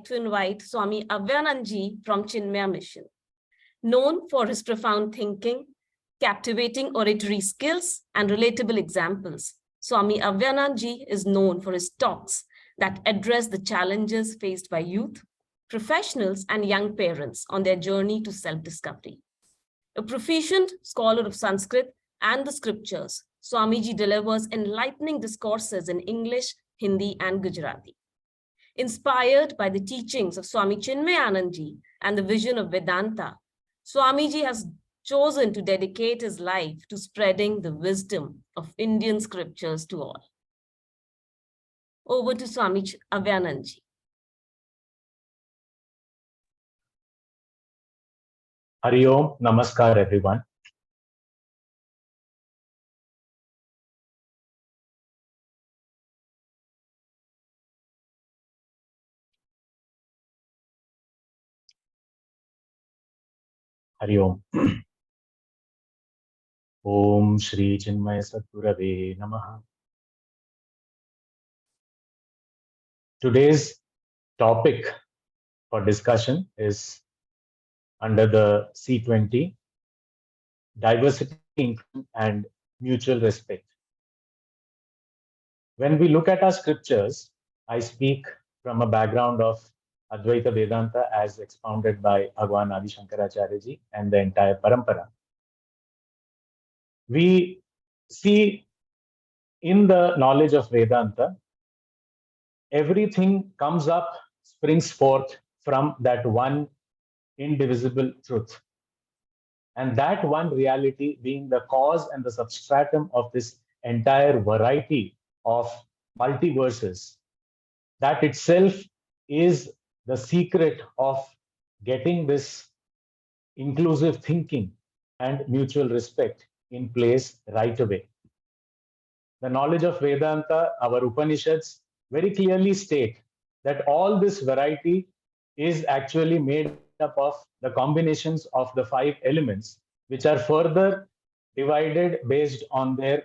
To invite Swami Avyayananda from Chinmaya Mission. Known for his profound thinking, captivating oratory skills, and relatable examples, Swami Avyayananda is known for his talks that address the challenges faced by youth, professionals, and young parents on their journey to self-discovery. A proficient scholar of Sanskrit and the scriptures, Swamiji delivers enlightening discourses in English, Hindi, and Gujarati. Inspired by the teachings of Swami Chinmayananda and the vision of Vedanta, Swamiji has chosen to dedicate his life to spreading the wisdom of Indian scriptures to all. Over to Swami Avyayananda. Hari Om, Namaskar everyone. Hari Om. Om Shri Chinmaya Satgurave Namaha. Today's topic for discussion is under the C20, diversity, inclusion, and mutual respect. When we look at our scriptures, I speak from a background of Advaita Vedanta as expounded by Bhagwan Adi Shankaracharya ji and the entire Parampara. We see in the knowledge of Vedanta, everything comes up, springs forth from that one indivisible truth. And that one reality being the cause and the substratum of this entire variety of multiverses, that itself is the secret of getting this inclusive thinking and mutual respect in place right away. The knowledge of Vedanta, our Upanishads, very clearly state that all this variety is actually made up of the combinations of the 5 elements, which are further divided based on their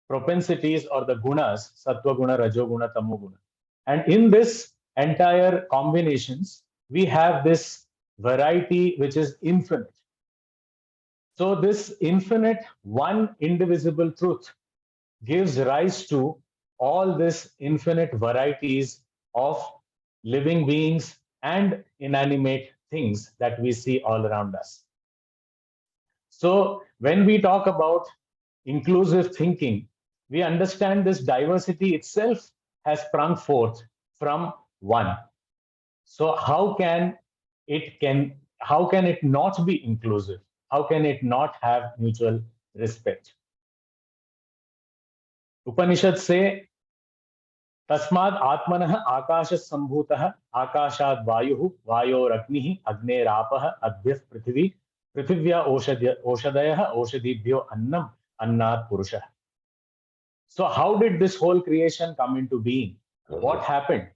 propensities or the gunas, sattva guna, rajo guna, tamo guna. And in this entire combinations, we have this variety which is infinite. So this infinite, one indivisible truth gives rise to all this infinite varieties of living beings and inanimate things that we see all around us. So when we talk about inclusive thinking, we understand this diversity itself has sprung forth from one. So how can it not be inclusive? How can it not have mutual respect? Upanishads say, Tasmad Atmanah Akashas Sambhutah Akashad Vayuhu Vayor Agnihi Agner Apah Adhyas Prithvi Prithivya Oshadayah Oshadibhyo Annam Annat Purusha. So how did this whole creation come into being? What happened?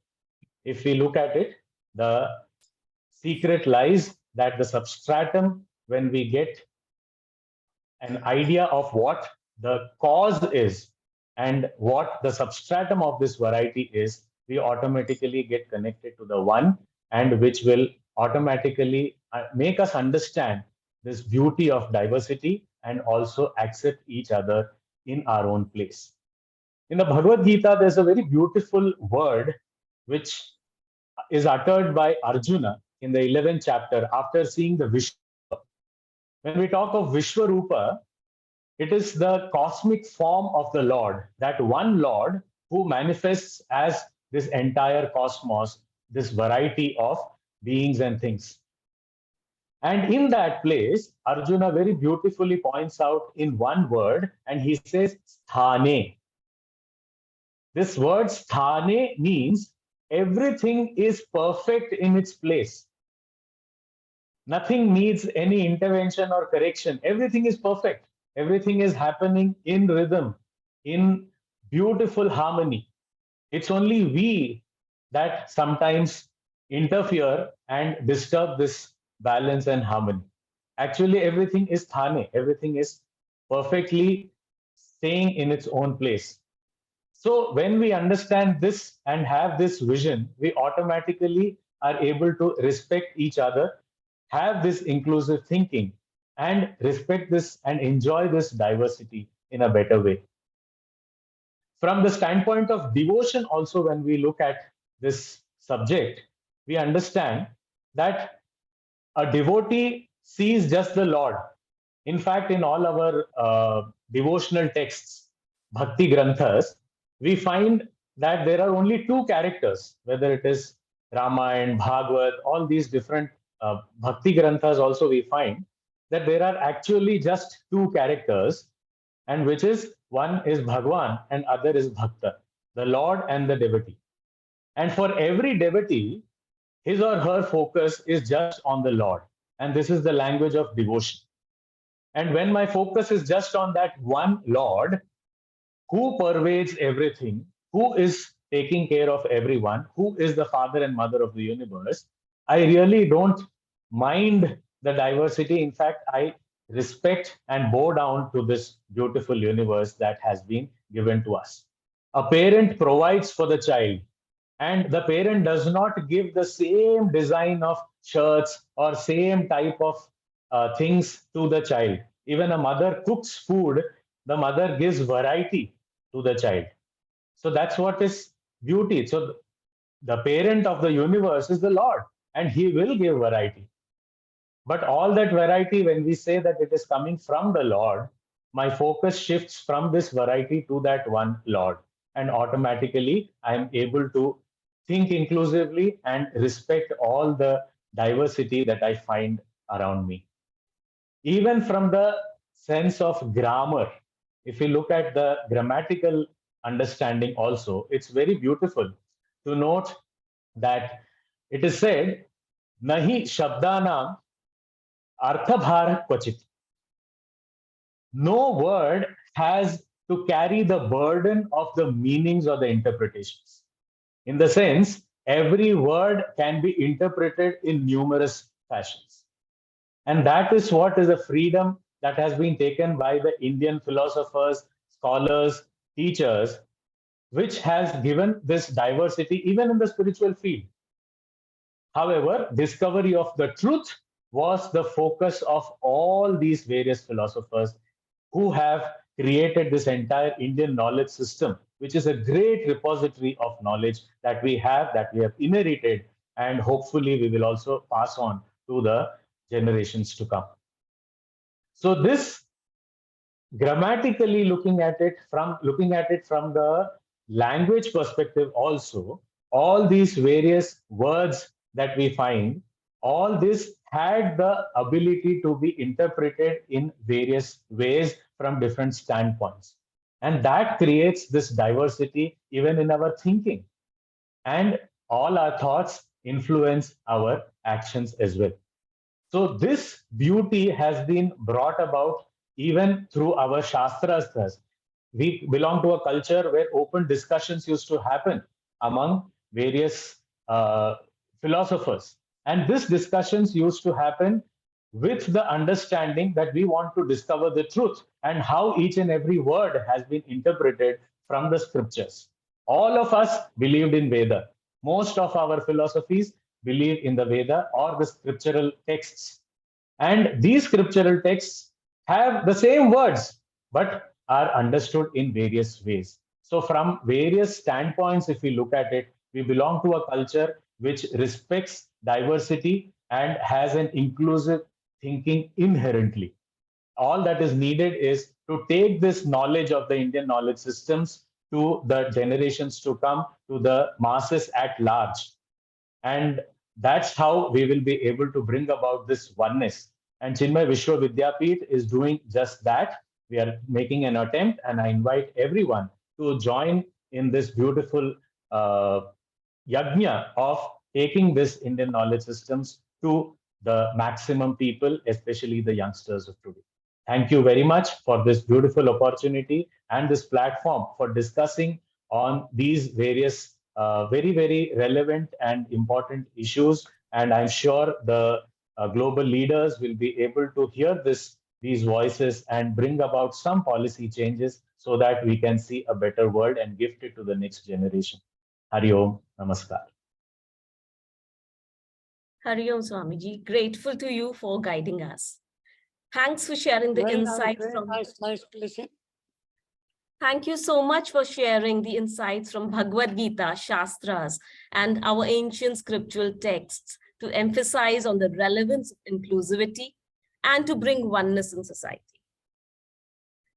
If we look at it, the secret lies that the substratum, when we get an idea of what the cause is and what the substratum of this variety is, we automatically get connected to the one, and which will automatically make us understand this beauty of diversity and also accept each other in our own place. In the Bhagavad Gita, there's a very beautiful word which is uttered by Arjuna in the 11th chapter after seeing the Vishwarupa. When we talk of Vishwarupa, it is the cosmic form of the Lord, that one Lord who manifests as this entire cosmos, this variety of beings and things. And in that place, Arjuna very beautifully points out in one word, and he says, Sthane. This word Sthane means everything is perfect in its place. Nothing needs any intervention or correction. Everything is perfect. Everything is happening in rhythm, in beautiful harmony. It's only we that sometimes interfere and disturb this balance and harmony. Actually, everything is Thane. Everything is perfectly staying in its own place. So when we understand this and have this vision, we automatically are able to respect each other, have this inclusive thinking, and respect this and enjoy this diversity in a better way. From the standpoint of devotion, also, when we look at this subject, we understand that a devotee sees just the Lord. In fact, in all our devotional texts, Bhakti Granthas, we find that there are only two characters, whether it is Ramayana, Bhagavad, all these different Bhakti Granthas, also we find that there are actually just two characters, and which is one is Bhagwan and other is Bhakta, the Lord and the devotee. And for every devotee, his or her focus is just on the Lord. And this is the language of devotion. And when my focus is just on that one Lord, who pervades everything, who is taking care of everyone, who is the father and mother of the universe, I really don't mind the diversity. In fact, I respect and bow down to this beautiful universe that has been given to us. A parent provides for the child, and the parent does not give the same design of shirts or same type of things to the child. Even a mother cooks food, the mother gives variety to the child. So that's what is beauty. So the parent of the universe is the Lord, and he will give variety. But all that variety, when we say that it is coming from the Lord, my focus shifts from this variety to that one Lord. And automatically, I am able to think inclusively and respect all the diversity that I find around me. Even from the sense of grammar, if you look at the grammatical understanding also, it's very beautiful to note that it is said, Nahi Shabdanam Arthabhara Kvachit. No word has to carry the burden of the meanings or the interpretations. In the sense, every word can be interpreted in numerous fashions. And that is what is a freedom that has been taken by the Indian philosophers, scholars, teachers, which has given this diversity even in the spiritual field. However, discovery of the truth was the focus of all these various philosophers who have created this entire Indian knowledge system, which is a great repository of knowledge that we have inherited, and hopefully we will also pass on to the generations to come. So this, grammatically looking at it from the language perspective also, all these various words that we find, all this had the ability to be interpreted in various ways from different standpoints, and that creates this diversity even in our thinking, and all our thoughts influence our actions as well. So this beauty has been brought about even through our shastras. Thus, we belong to a culture where open discussions used to happen among various philosophers, and these discussions used to happen with the understanding that we want to discover the truth and how each and every word has been interpreted from the scriptures. All of us believed in Veda. Most of our philosophies believe in the Veda or the scriptural texts. And these scriptural texts have the same words, but are understood in various ways. So, from various standpoints, if we look at it, we belong to a culture which respects diversity and has an inclusive thinking inherently. All that is needed is to take this knowledge of the Indian knowledge systems to the generations to come, to the masses at large. And that's how we will be able to bring about this oneness. And Chinmay Vishwa Vidyapeeth is doing just that. We are making an attempt, and I invite everyone to join in this beautiful yajna of taking this Indian knowledge systems to the maximum people, especially the youngsters of today. Thank you very much for this beautiful opportunity and this platform for discussing on these various very, very relevant and important issues. And I'm sure the global leaders will be able to hear these voices and bring about some policy changes so that we can see a better world and gift it to the next generation. Hari Om, Namaskar. Hari Om Swamiji, grateful to you for guiding us. Thanks for sharing the Very insights nice, from. nice to listen. Thank you so much for sharing the insights from Bhagavad Gita, Shastras, and our ancient scriptural texts to emphasize on the relevance of inclusivity and to bring oneness in society.